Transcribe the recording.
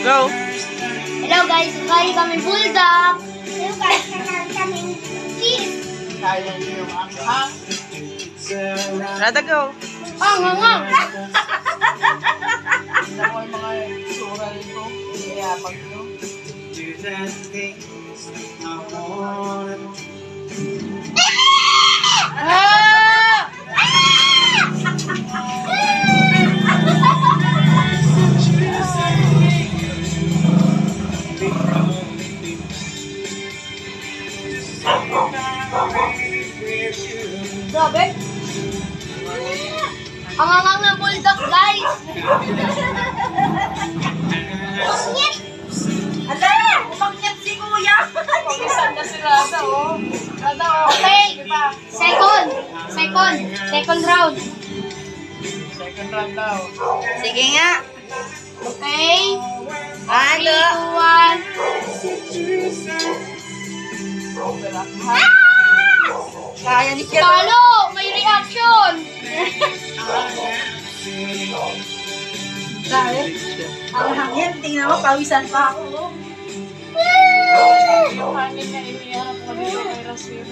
Go! Hello guys, kakain kami bulldog. Hello guys, kakain kami cheese. Kaya niyo yung anghang. Rada, go! Ang. Tignan mo yung mga sura nito. Kaya pag nyo. Ah! Grabe. Ang angang ng bulldog, guys. Pangit. Ala! Umakyat si kuya! Pag-isan na si Rada, oh. Rada, oh. Okay. Second round. Second round daw. Sige nga. Okay. 3, 2, 1. Kaya ni Kero. Talo! May reaction! Dahil, ang hangin. Tingnan mo, pawisan pa ako. Yung hangin na iniharap mo dito kay Raswin.